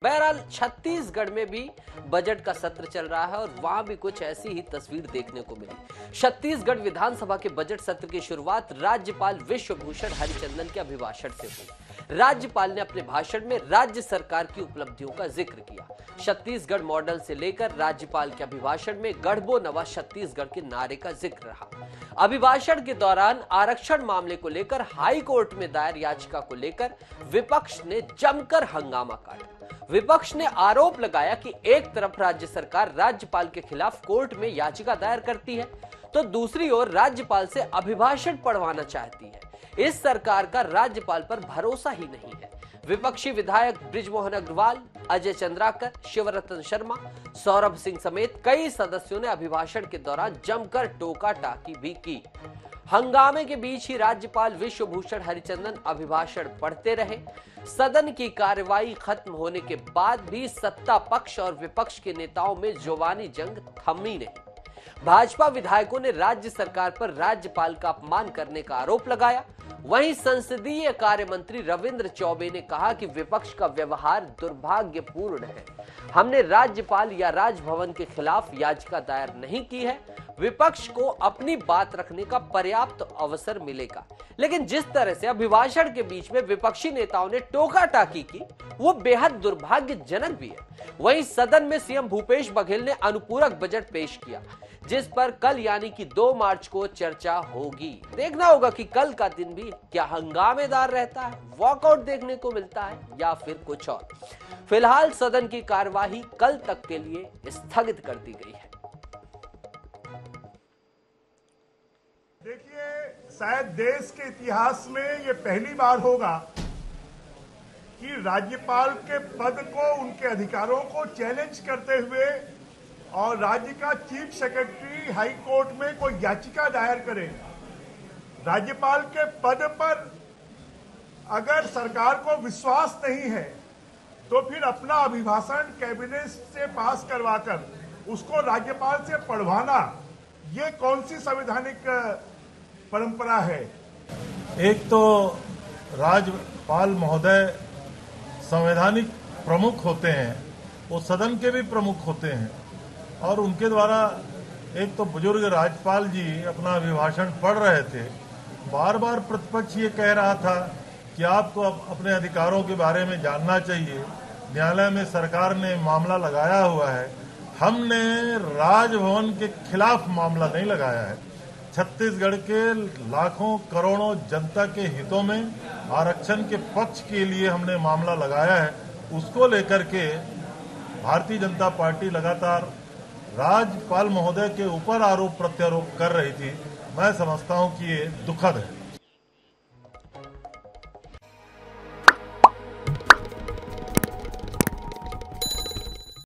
बहरहाल छत्तीसगढ़ में भी बजट का सत्र चल रहा है और वहां भी कुछ ऐसी ही तस्वीर देखने को मिली। छत्तीसगढ़ विधानसभा के बजट सत्र की शुरुआत राज्यपाल विश्वभूषण हरिचंदन के अभिभाषण से हुई। राज्यपाल ने अपने भाषण में राज्य सरकार की उपलब्धियों का जिक्र किया। छत्तीसगढ़ मॉडल से लेकर राज्यपाल के अभिभाषण में गढ़बो नवा छत्तीसगढ़ के नारे का जिक्र रहा। अभिभाषण के दौरान आरक्षण मामले को लेकर हाई कोर्ट में दायर याचिका को लेकर विपक्ष ने जमकर हंगामा काटा। विपक्ष ने आरोप लगाया कि एक तरफ राज्य सरकार राज्यपाल के खिलाफ कोर्ट में याचिका दायर करती है तो दूसरी ओर राज्यपाल से अभिभाषण पढ़वाना चाहती है। इस सरकार का राज्यपाल पर भरोसा ही नहीं है। विपक्षी विधायक बृजमोहन अग्रवाल, अजय चंद्राकर, शिवरतन शर्मा, सौरभ सिंह समेत कई सदस्यों ने अभिभाषण के दौरान जमकर टोका टाकी भी की। हंगामे के बीच ही राज्यपाल विश्वभूषण हरिचंदन अभिभाषण पढ़ते रहे। सदन की कार्रवाई खत्म होने के बाद भी सत्ता पक्ष और विपक्ष के नेताओं में जुबानी जंग थमी नहीं। भाजपा विधायकों ने राज्य सरकार पर राज्यपाल का अपमान करने का आरोप लगाया। वहीं संसदीय कार्य मंत्री रविंद्र चौबे ने कहा कि विपक्ष का व्यवहार दुर्भाग्यपूर्ण है। हमने राज्यपाल या राजभवन के खिलाफ याचिका दायर नहीं की है। विपक्ष को अपनी बात रखने का पर्याप्त अवसर मिलेगा, लेकिन जिस तरह से अभिभाषण के बीच में विपक्षी नेताओं ने टोका टाकी की वो बेहद दुर्भाग्यजनक भी है। वहीं सदन में सीएम भूपेश बघेल ने अनुपूरक बजट पेश किया, जिस पर कल यानी कि 2 मार्च को चर्चा होगी। देखना होगा कि कल का दिन भी क्या हंगामेदार रहता है, वॉकआउट देखने को मिलता है या फिर कुछ और। फिलहाल सदन की कार्यवाही कल तक के लिए स्थगित कर दी गई है। देखिए, शायद देश के इतिहास में ये पहली बार होगा कि राज्यपाल के पद को, उनके अधिकारों को चैलेंज करते हुए और राज्य का चीफ सेक्रेटरी हाई कोर्ट में कोई याचिका दायर करे। राज्यपाल के पद पर अगर सरकार को विश्वास नहीं है तो फिर अपना अभिभाषण कैबिनेट से पास करवाकर उसको राज्यपाल से पढ़वाना, ये कौन सी संवैधानिक परंपरा है? एक तो राज्यपाल महोदय संवैधानिक प्रमुख होते हैं, वो सदन के भी प्रमुख होते हैं और उनके द्वारा एक तो बुजुर्ग राज्यपाल जी अपना अभिभाषण पढ़ रहे थे। बार बार प्रतिपक्ष ये कह रहा था कि आपको अपने अधिकारों के बारे में जानना चाहिए। न्यायालय में सरकार ने मामला लगाया हुआ है। हमने राजभवन के खिलाफ मामला नहीं लगाया है। छत्तीसगढ़ के लाखों करोड़ों जनता के हितों में आरक्षण के पक्ष के लिए हमने मामला लगाया है। उसको लेकर के भारतीय जनता पार्टी लगातार राज्यपाल महोदय के ऊपर आरोप प्रत्यारोप कर रही थी। मैं समझता हूं कि ये दुखद है।